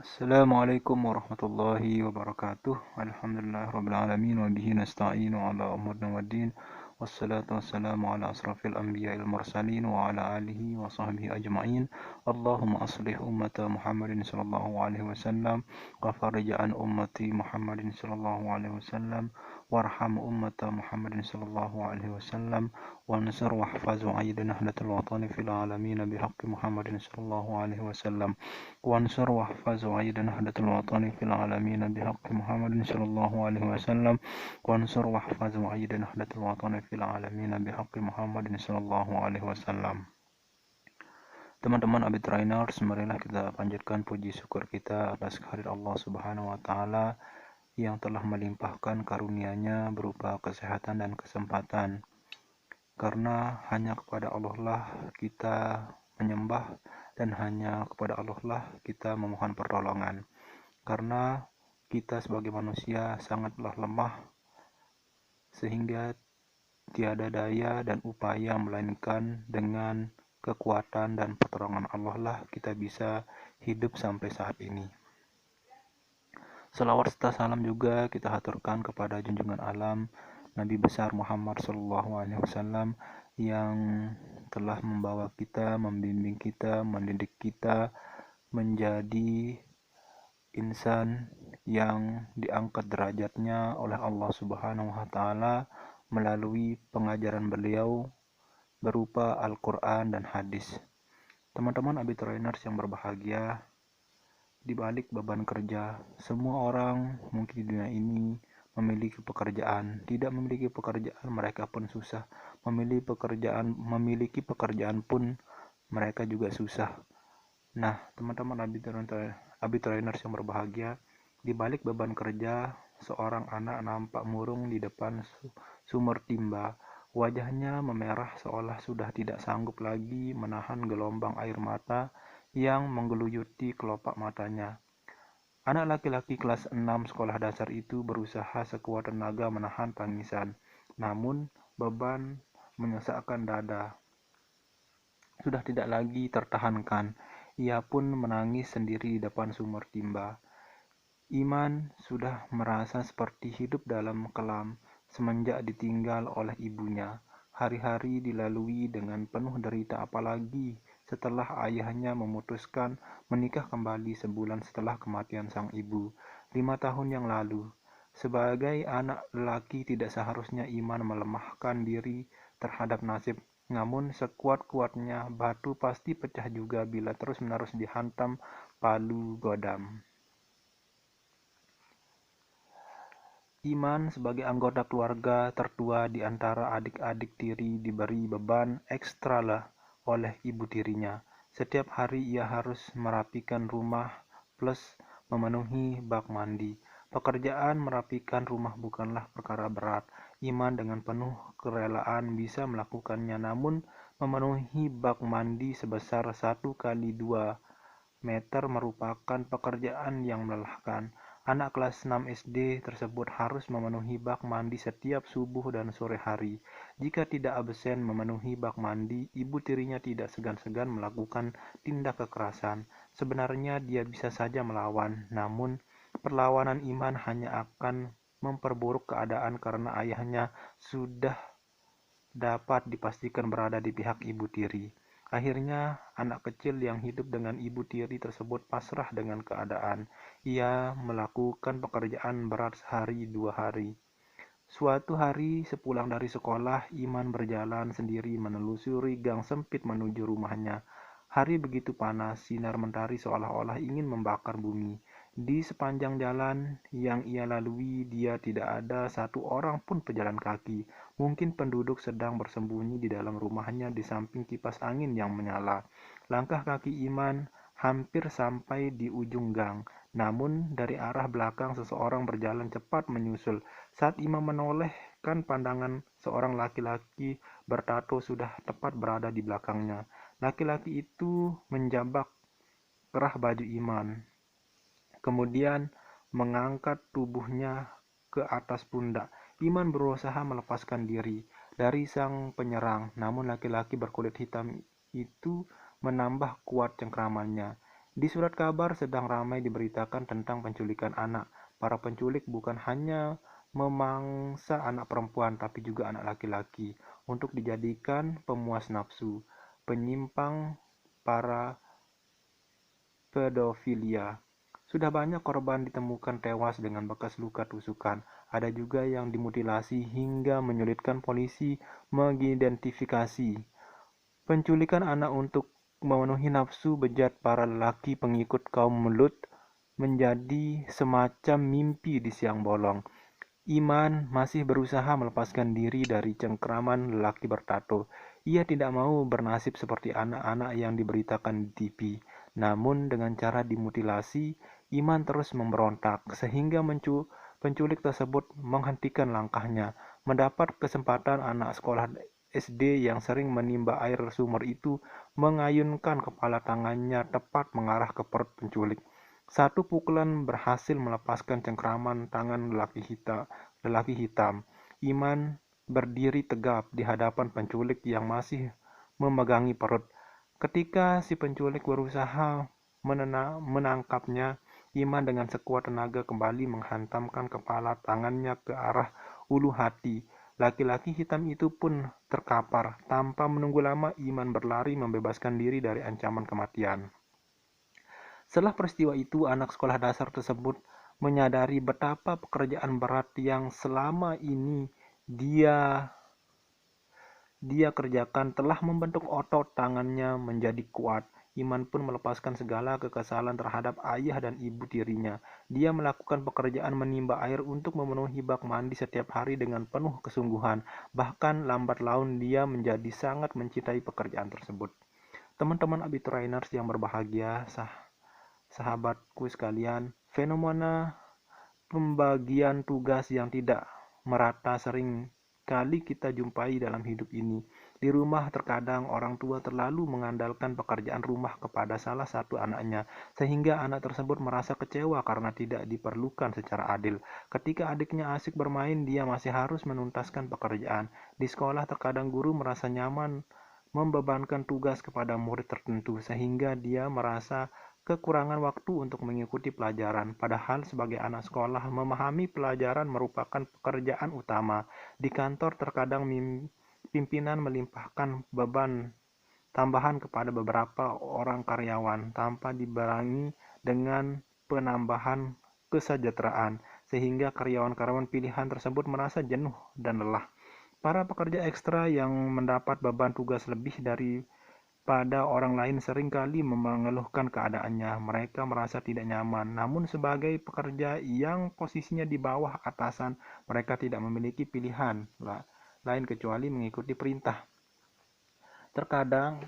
Assalamualaikum warahmatullahi wabarakatuh. Alhamdulillahirabbil alamin wa bihi nasta'inu ala umurina waddin. Wassalatu wassalamu ala asrafil anbiya'il mursalin wa ala alihi wa sahbihi ajma'in. Allahumma aslih ummata Muhammadin sallallahu alaihi wasallam wa farij an ummati Muhammadin sallallahu alaihi wasallam warham ummata Muhammadin sallallahu alaihi wasallam wansur wahfaz wa ayyid nahlatal watani fil alamin bihaqqi Muhammadin sallallahu alaihi wasallam. وانصر واحفظ وأيد نهضة الوطن في العالمين بحق محمد صلى الله عليه وسلم وانصر واحفظ وأيد نهضة الوطن في العالمين بحق محمد صلى الله عليه وسلم. Teman-teman Abid Trainers, marilah kita panjatkan puji syukur kita atas kehadirat Allah Subhanahu wa taala yang telah melimpahkan karunia-Nya berupa kesehatan dan kesempatan. Karena hanya kepada Allah lah kita menyembah dan hanya kepada Allah lah kita memohon pertolongan. Karena kita sebagai manusia sangatlah lemah sehingga tiada daya dan upaya melainkan dengan kekuatan dan pertolongan Allah lah kita bisa hidup sampai saat ini. Selawat serta salam juga kita haturkan kepada junjungan alam Nabi besar Muhammad SAW yang telah membawa kita, membimbing kita, mendidik kita menjadi insan yang diangkat derajatnya oleh Allah Subhanahu wa taala melalui pengajaran beliau berupa Al-Qur'an dan hadis. Teman-teman Abi Trainers yang berbahagia, di balik beban kerja, semua orang mungkin di dunia ini memiliki pekerjaan. Tidak memiliki pekerjaan, mereka pun susah. Memiliki pekerjaan pun mereka juga susah. Nah, teman-teman Abi Trainers yang berbahagia, di balik beban kerja, seorang anak nampak murung di depan sumur timba. Wajahnya memerah seolah sudah tidak sanggup lagi menahan gelombang air mata yang menggeluyuti kelopak matanya. Anak laki-laki kelas 6 sekolah dasar itu berusaha sekuat tenaga menahan tangisan. Namun, beban menyesakkan dada. Sudah tidak lagi tertahankan. Ia pun menangis sendiri di depan sumur timba. Iman sudah merasa seperti hidup dalam kelam semenjak ditinggal oleh ibunya. Hari-hari dilalui dengan penuh derita, apalagi setelah ayahnya memutuskan menikah kembali sebulan setelah kematian sang ibu, 5 tahun yang lalu. Sebagai anak lelaki tidak seharusnya Iman melemahkan diri terhadap nasib. Namun sekuat-kuatnya batu pasti pecah juga bila terus-menerus dihantam palu godam. Iman sebagai anggota keluarga tertua di antara adik-adik tiri diberi beban ekstra lah oleh ibu tirinya. Setiap hari ia harus merapikan rumah plus memenuhi bak mandi. Pekerjaan merapikan rumah bukanlah perkara berat. Iman dengan penuh kerelaan bisa melakukannya, namun memenuhi bak mandi sebesar 1x2 meter merupakan pekerjaan yang melelahkan. Anak kelas 6 SD tersebut harus memenuhi bak mandi setiap subuh dan sore hari. Jika tidak absen memenuhi bak mandi, ibu tirinya tidak segan-segan melakukan tindak kekerasan. Sebenarnya dia bisa saja melawan, namun perlawanan Iman hanya akan memperburuk keadaan karena ayahnya sudah dapat dipastikan berada di pihak ibu tiri. Akhirnya, anak kecil yang hidup dengan ibu tiri tersebut pasrah dengan keadaan. Ia melakukan pekerjaan berat sehari 2 hari. Suatu hari sepulang dari sekolah, Iman berjalan sendiri menelusuri gang sempit menuju rumahnya. Hari begitu panas, sinar mentari seolah-olah ingin membakar bumi. Di sepanjang jalan yang ia lalui, dia tidak ada satu orang pun pejalan kaki. Mungkin penduduk sedang bersembunyi di dalam rumahnya di samping kipas angin yang menyala. Langkah kaki Iman hampir sampai di ujung gang. Namun dari arah belakang seseorang berjalan cepat menyusul. Saat Iman menolehkan pandangan, seorang laki-laki bertato sudah tepat berada di belakangnya. Laki-laki itu menjambak kerah baju Iman, kemudian mengangkat tubuhnya ke atas pundak. Iman berusaha melepaskan diri dari sang penyerang, namun laki-laki berkulit hitam itu menambah kuat cengkramannya. Di surat kabar sedang ramai diberitakan tentang penculikan anak. Para penculik bukan hanya memangsa anak perempuan, tapi juga anak laki-laki untuk dijadikan pemuas nafsu, penyimpang para pedofilia. Sudah banyak korban ditemukan tewas dengan bekas luka tusukan. Ada juga yang dimutilasi hingga menyulitkan polisi mengidentifikasi. Penculikan anak untuk memenuhi nafsu bejat para lelaki pengikut kaum Lut menjadi semacam mimpi di siang bolong. Iman masih berusaha melepaskan diri dari cengkraman lelaki bertato. Ia tidak mau bernasib seperti anak-anak yang diberitakan di TV. Namun dengan cara dimutilasi, Iman terus memberontak sehingga penculik tersebut menghentikan langkahnya. Mendapat kesempatan, anak sekolah SD yang sering menimba air sumur itu mengayunkan kepala tangannya tepat mengarah ke perut penculik. Satu pukulan berhasil melepaskan cengkraman tangan lelaki hitam. Iman berdiri tegap di hadapan penculik yang masih memegangi perut. Ketika si penculik berusaha menangkapnya, Iman dengan sekuat tenaga kembali menghantamkan kepala tangannya ke arah ulu hati. Laki-laki hitam itu pun terkapar. Tanpa menunggu lama, Iman berlari membebaskan diri dari ancaman kematian. Setelah peristiwa itu, anak sekolah dasar tersebut menyadari betapa pekerjaan berat yang selama ini dia dia kerjakan telah membentuk otot tangannya menjadi kuat. Iman pun melepaskan segala kekesalan terhadap ayah dan ibu tirinya. Dia melakukan pekerjaan menimba air untuk memenuhi bak mandi setiap hari dengan penuh kesungguhan. Bahkan lambat laun dia menjadi sangat mencintai pekerjaan tersebut. Teman-teman Abiturainers yang berbahagia, sahabatku sekalian, fenomena pembagian tugas yang tidak merata sering kali kita jumpai dalam hidup ini. Di rumah terkadang orang tua terlalu mengandalkan pekerjaan rumah kepada salah satu anaknya, sehingga anak tersebut merasa kecewa karena tidak diperlukan secara adil. Ketika adiknya asik bermain, dia masih harus menuntaskan pekerjaan. Di sekolah terkadang guru merasa nyaman membebankan tugas kepada murid tertentu, sehingga dia merasa kekurangan waktu untuk mengikuti pelajaran, padahal sebagai anak sekolah memahami pelajaran merupakan pekerjaan utama. Di kantor terkadang pimpinan melimpahkan beban tambahan kepada beberapa orang karyawan tanpa dibarengi dengan penambahan kesejahteraan, sehingga karyawan-karyawan pilihan tersebut merasa jenuh dan lelah. Para pekerja ekstra yang mendapat beban tugas lebih dari pada orang lain seringkali mengeluhkan keadaannya. Mereka merasa tidak nyaman. Namun sebagai pekerja yang posisinya di bawah atasan, mereka tidak memiliki pilihan lain kecuali mengikuti perintah. Terkadang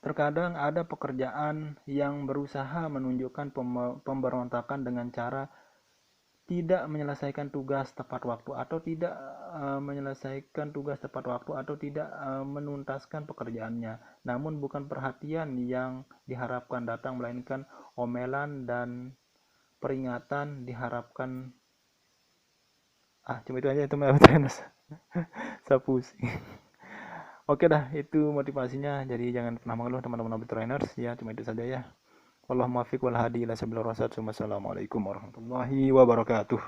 Terkadang ada pekerjaan yang berusaha menunjukkan pemberontakan dengan cara tidak menyelesaikan tugas tepat waktu atau tidak menuntaskan pekerjaannya. Namun bukan perhatian yang diharapkan datang, melainkan omelan dan peringatan diharapkan. Cuma itu aja itu Mas. Saya pusing. Oke dah, itu motivasinya. Jadi jangan pernah mengeluh teman-teman trainers ya, cuma itu saja ya. Wallahul muwaffiq wal hadi ila sabil rasyad. Wassalamualaikum warahmatullahi wabarakatuh.